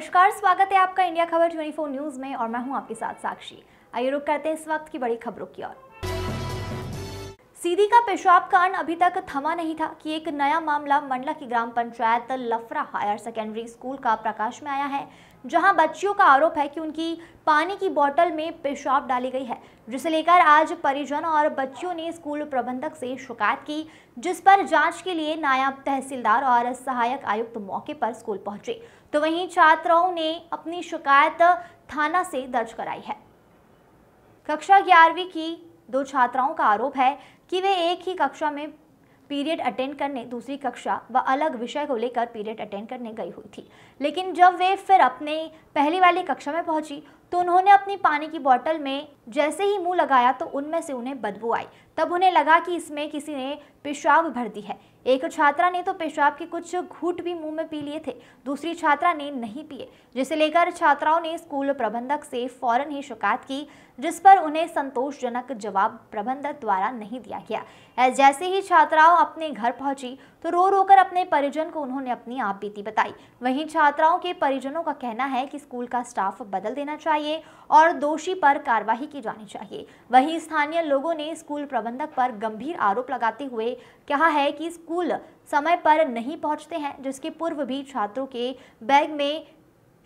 नमस्कार, स्वागत है आपका इंडिया खबर 24 न्यूज में और मैं हूं आपके साथ साक्षी। आइए रुक करते हैं इस वक्त की बड़ी खबरों की ओर। सीधी का पेशाब कांड अभी तक थमा नहीं था कि एक नया मामला मंडला की ग्राम पंचायत लफरा हायर सेकेंडरी स्कूल का प्रकाश में आया है, जहां बच्चियों का आरोप है कि उनकी पानी की बोतल में पेशाब डाली गई है, जिसे लेकर आज परिजन और बच्चियों ने स्कूल प्रबंधक से शिकायत की, जिस पर जांच के लिए नायब तहसीलदार और सहायक आयुक्त मौके पर स्कूल पहुंचे। तो वहीं छात्राओं ने अपनी शिकायत थाना से दर्ज कराई है। कक्षा 11वीं की 2 छात्राओं का आरोप है कि वे एक ही कक्षा में पीरियड अटेंड करने दूसरी कक्षा व अलग विषय को लेकर पीरियड अटेंड करने गई हुई थी, लेकिन जब वे फिर अपने पहली वाली कक्षा में पहुंची तो उन्होंने अपनी पानी की बोतल में जैसे ही मुंह लगाया तो उनमें से उन्हें बदबू आई। तब उन्हें लगा कि इसमें किसी ने पेशाब भर दी है। एक छात्रा ने तो पेशाब के कुछ घूंट भी मुंह में पी लिए थे, दूसरी छात्रा ने नहीं पिए, जिसे लेकर छात्राओं ने स्कूल प्रबंधक से फौरन ही शिकायत की, जिस पर उन्हें संतोषजनक जवाब प्रबंधक द्वारा नहीं दिया गया। जैसे ही छात्राओं अपने घर पहुंची तो रो रोकर अपने परिजन को उन्होंने अपनी आप बीती बताई। वहीं छात्राओं के परिजनों का कहना है कि स्कूल का स्टाफ बदल देना चाहिए और दोषी पर कार्रवाई की जानी चाहिए। वहीं स्थानीय लोगों ने स्कूल प्रबंधक पर गंभीर आरोप लगाते हुए कहा है कि स्कूल समय पर नहीं पहुंचते हैं, जिसके पूर्व भी छात्रों के बैग में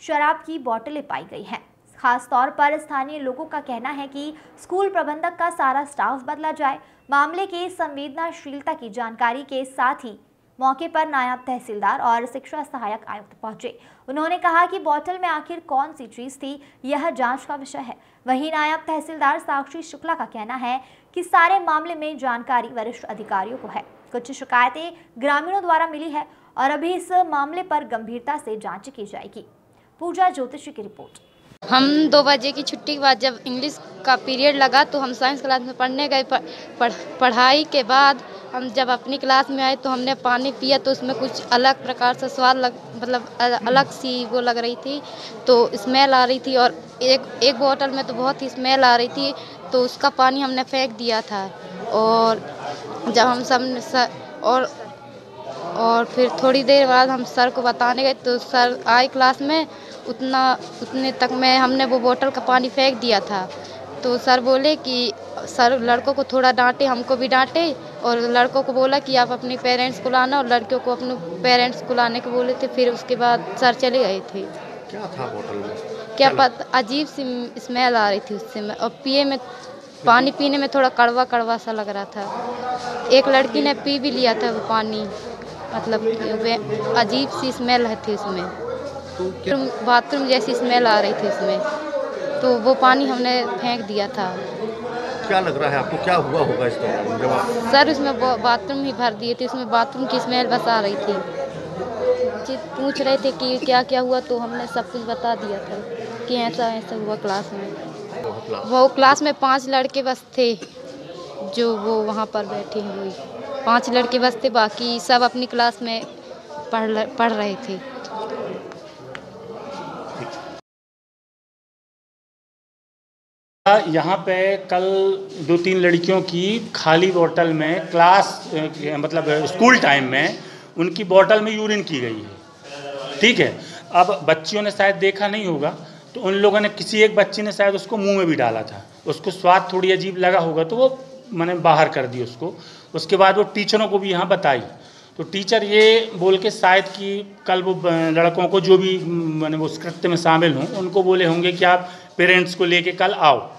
शराब की बोतलें पाई गई हैं। खास तौर पर स्थानीय लोगों का कहना है कि स्कूल प्रबंधक का सारा स्टाफ बदला जाए। मामले की संवेदनशीलता की जानकारी के साथ ही मौके पर नायब तहसीलदार और शिक्षा सहायक आयुक्त पहुंचे। उन्होंने कहा कि बोतल में आखिर कौन सी चीज थी, यह जांच का विषय है। वहीं नायब तहसीलदार साक्षी शुक्ला का कहना है कि सारे मामले में जानकारी वरिष्ठ अधिकारियों को है। कुछ शिकायतें ग्रामीणों द्वारा मिली है और अभी इस मामले पर गंभीरता से जांच की जाएगी। पूजा ज्योतिषी की रिपोर्ट। हम 2 बजे की छुट्टी के बाद जब इंग्लिश का पीरियड लगा तो हम साइंस क्लास में पढ़ने गए। पढ़ाई के बाद हम जब अपनी क्लास में आए तो हमने पानी पिया तो उसमें कुछ अलग प्रकार से स्वाद अलग सी वो लग रही थी, तो स्मेल आ रही थी और एक बोतल में तो बहुत ही स्मेल आ रही थी, तो उसका पानी हमने फेंक दिया था। और जब हम सब और फिर थोड़ी देर बाद हम सर को बताने गए तो सर आए क्लास में, उतने तक में हमने वो बोतल का पानी फेंक दिया था। तो सर बोले कि सर लड़कों को थोड़ा डांटे, हमको भी डांटे और लड़कों को बोला कि आप अपने पेरेंट्स को लाना, और लड़कियों को अपने पेरेंट्स को लाने को बोले थे। फिर उसके बाद सर चले गए थे। क्या था बोतल में? क्या पता, अजीब सी स्मेल आ रही थी उससे में, और पानी पीने में थोड़ा कड़वा कड़वा सा लग रहा था। एक लड़की ने पी भी लिया था वो पानी, मतलब अजीब सी स्मेल थी उसमें, तो बाथरूम जैसी स्मेल आ रही थी उसमें, तो वो पानी हमने फेंक दिया था। क्या लग रहा है आपको, क्या हुआ होगा इस दौरान जब सर उसमें बाथरूम ही भर दिए थे, उसमें बाथरूम की स्मेल बस आ रही थी। पूछ रहे थे कि क्या क्या हुआ, तो हमने सब कुछ बता दिया था कि ऐसा ऐसा हुआ क्लास में। वो क्लास में 5 लड़के बस थे जो वो वहाँ पर बैठे हुए, 5 लड़के बस थे, बाकी सब अपनी क्लास में पढ़ रहे थे। यहाँ पे कल 2-3 लड़कियों की खाली बोतल में मतलब स्कूल टाइम में उनकी बोतल में यूरिन की गई है, ठीक है। अब बच्चियों ने शायद देखा नहीं होगा, तो उन लोगों ने किसी एक बच्ची ने शायद उसको मुंह में भी डाला था, उसको स्वाद थोड़ी अजीब लगा होगा तो वो मैंने बाहर कर दी उसको। उसके बाद वो टीचरों को भी यहाँ बताई, तो टीचर ये बोल के शायद कि कल वो लड़कों को जो भी मैंने वो कृत्य में शामिल हों उनको बोले होंगे कि आप पेरेंट्स को लेके कल आओ।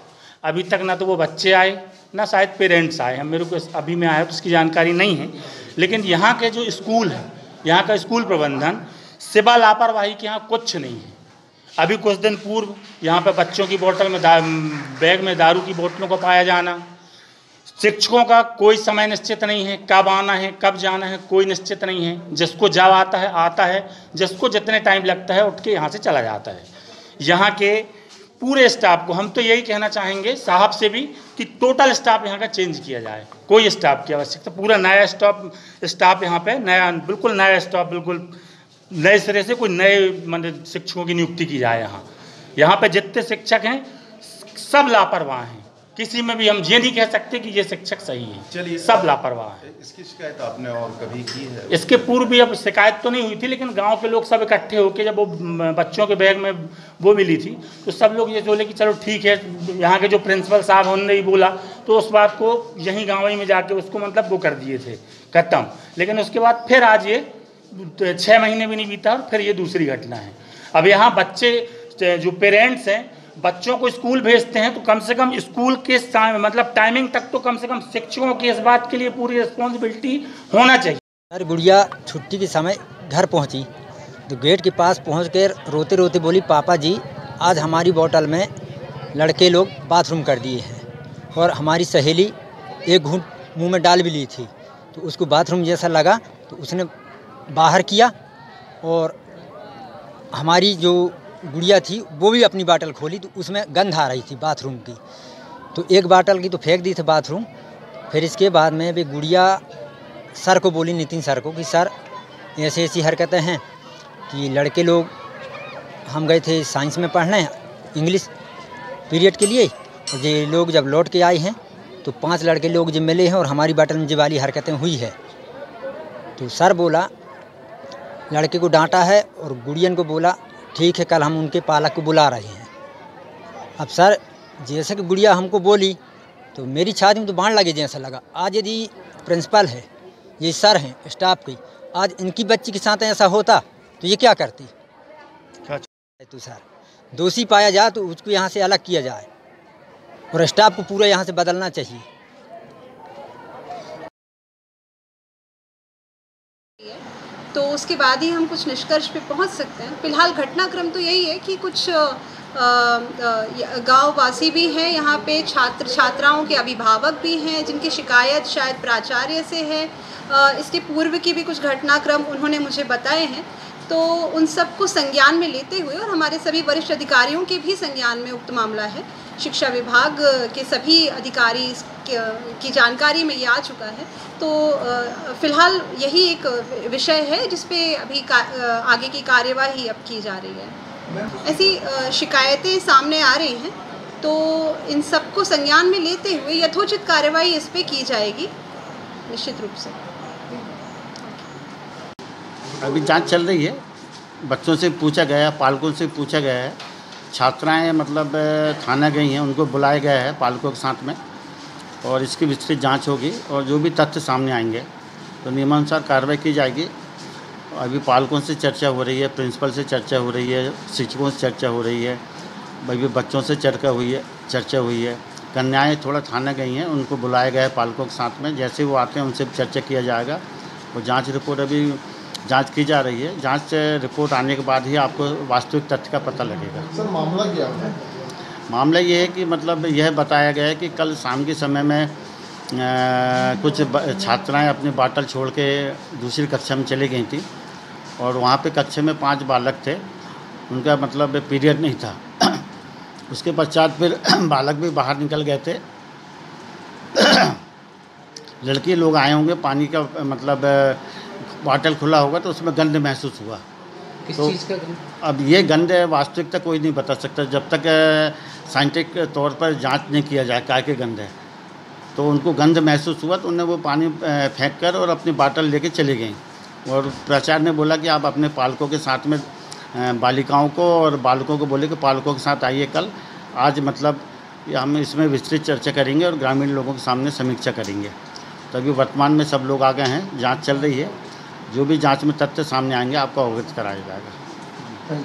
अभी तक ना तो वो बच्चे आए ना शायद पेरेंट्स आए हैं, मेरे को अभी में आया तो उसकी जानकारी नहीं है। लेकिन यहाँ के जो स्कूल है, यहाँ का स्कूल प्रबंधन सिवा लापरवाही के यहाँ कुछ नहीं है। अभी कुछ दिन पूर्व यहाँ पे बच्चों की बोतल में बैग में दारू की बोतलों को पाया जाना, शिक्षकों का कोई समय निश्चित नहीं है, कब आना है कब जाना है कोई निश्चित नहीं है। जिसको जब आता है, जिसको जितने टाइम लगता है उठ के यहाँ से चला जाता है। यहाँ के पूरे स्टाफ को हम तो यही कहना चाहेंगे साहब से भी कि टोटल स्टाफ यहाँ का चेंज किया जाए, कोई स्टाफ की आवश्यकता, पूरा नया स्टाफ यहाँ पे नया, बिल्कुल नया स्टाफ, बिल्कुल नए सिरे से कोई नए मतलब शिक्षकों की नियुक्ति की जाए। यहाँ पे जितने शिक्षक हैं सब लापरवाह हैं, किसी में भी हम ये नहीं कह सकते कि ये शिक्षक सही है। चलिए, सब लापरवाह है। इसकी शिकायत आपने और कभी की है? इसके पूर्व भी अब शिकायत तो नहीं हुई थी, लेकिन गांव के लोग सब इकट्ठे होकर जब वो बच्चों के बैग में वो मिली थी तो सब लोग ये बोले कि चलो ठीक है, यहाँ के जो प्रिंसिपल साहब उन्होंने ही बोला, तो उस बात को यहीं गाँव ही में जाके उसको मतलब वो कर दिए थे खत्म। लेकिन उसके बाद फिर आज ये 6 महीने भी नहीं बीता और फिर ये दूसरी घटना है। अब यहाँ बच्चे जो पेरेंट्स हैं बच्चों को स्कूल भेजते हैं तो कम से कम स्कूल के मतलब टाइमिंग तक तो कम से कम शिक्षकों की इस बात के लिए पूरी रिस्पॉन्सिबिलिटी होना चाहिए। सर गुड़िया छुट्टी के समय घर पहुंची तो गेट के पास पहुंच कर रोते रोते बोली, पापा जी आज हमारी बोतल में लड़के लोग बाथरूम कर दिए हैं। और हमारी सहेली एक घूंट मुंह में डाल भी ली थी तो उसको बाथरूम जैसा लगा तो उसने बाहर किया और हमारी जो गुड़िया थी वो भी अपनी बाटल खोली तो उसमें गंध आ रही थी बाथरूम की, तो एक बाटल की तो फेंक दी थी बाथरूम। फिर इसके बाद में भी गुड़िया सर को बोली, नितिन सर को, कि सर ऐसी ऐसी हरकतें हैं कि लड़के लोग, हम गए थे साइंस में पढ़ने इंग्लिश पीरियड के लिए, और ये लोग जब लौट के आए हैं तो 5 लड़के लोग जो मिले हैं और हमारी बाटल में वाली हरकतें हुई है। तो सर बोला लड़के को डांटा है और गुड़ियन को बोला ठीक है कल हम उनके पालक को बुला रहे हैं। अब सर जैसे कि गुड़िया हमको बोली तो मेरी छाती में तो बाण लगे जैसा लगा। आज यदि प्रिंसिपल है, ये सर हैं स्टाफ की, आज इनकी बच्ची के साथ ऐसा होता तो ये क्या करती? तो सर दोषी पाया जाए तो उसको यहाँ से अलग किया जाए और स्टाफ को पूरा यहाँ से बदलना चाहिए। तो उसके बाद ही हम कुछ निष्कर्ष पे पहुंच सकते हैं। फिलहाल घटनाक्रम तो यही है कि कुछ गांववासी भी हैं यहाँ पे, छात्र छात्राओं के अभिभावक भी हैं जिनकी शिकायत शायद प्राचार्य से है। इसके पूर्व की भी कुछ घटनाक्रम उन्होंने मुझे बताए हैं, तो उन सबको संज्ञान में लेते हुए और हमारे सभी वरिष्ठ अधिकारियों के भी संज्ञान में उक्त मामला है। शिक्षा विभाग के सभी अधिकारी की जानकारी में ये आ चुका है। तो फिलहाल यही एक विषय है जिस पे अभी आगे की कार्यवाही अब की जा रही है। ऐसी शिकायतें सामने आ रही हैं तो इन सबको संज्ञान में लेते हुए यथोचित कार्यवाही इस पे की जाएगी निश्चित रूप से। अभी जांच चल रही है, बच्चों से पूछा गया, पालकों से पूछा गया है, छात्राएं मतलब थाना गई हैं, उनको बुलाया गया है पालकों के साथ में, और इसकी विस्तृत जांच होगी और जो भी तथ्य सामने आएंगे तो नियमानुसार कार्रवाई की जाएगी। अभी पालकों से चर्चा हो रही है, प्रिंसिपल से चर्चा हो रही है, शिक्षकों से चर्चा हो रही है, अभी बच्चों से चर्चा हुई है। कन्याएँ थोड़ा थाना गई हैं, उनको बुलाया गया है पालकों के साथ में, जैसे वो आते हैं उनसे चर्चा किया जाएगा और जाँच रिपोर्ट अभी जांच की जा रही है। जांच रिपोर्ट आने के बाद ही आपको वास्तविक तथ्य का पता लगेगा। सर मामला क्या है? मामला ये है कि मतलब यह बताया गया है कि कल शाम के समय में कुछ छात्राएं अपनी बाटल छोड़ के दूसरी कक्षा में चली गई थी और वहाँ पे कक्षा में 5 बालक थे, उनका मतलब पीरियड नहीं था। उसके पश्चात फिर बालक भी बाहर निकल गए थे। लड़के लोग आए होंगे, पानी का मतलब बॉटल खुला होगा तो उसमें गंध महसूस हुआ। किस तो चीज़ का गंध? अब ये गंध वास्तविकता कोई नहीं बता सकता जब तक साइंटिफिक तौर पर जांच नहीं किया जाए क्या के गंध है। तो उनको गंध महसूस हुआ तो उन्हें वो पानी फेंक कर और अपनी बाटल लेके चली गई और प्राचार्य ने बोला कि आप अपने पालकों के साथ में बालिकाओं को और बालकों को बोले कि पालकों के साथ आइए कल, आज मतलब हम इसमें विस्तृत चर्चा करेंगे और ग्रामीण लोगों के सामने समीक्षा करेंगे। तो अभी वर्तमान में सब लोग आ गए हैं, जांच चल रही है, जो भी जांच में तथ्य सामने आएंगे आपको अवगत कराया जाएगा।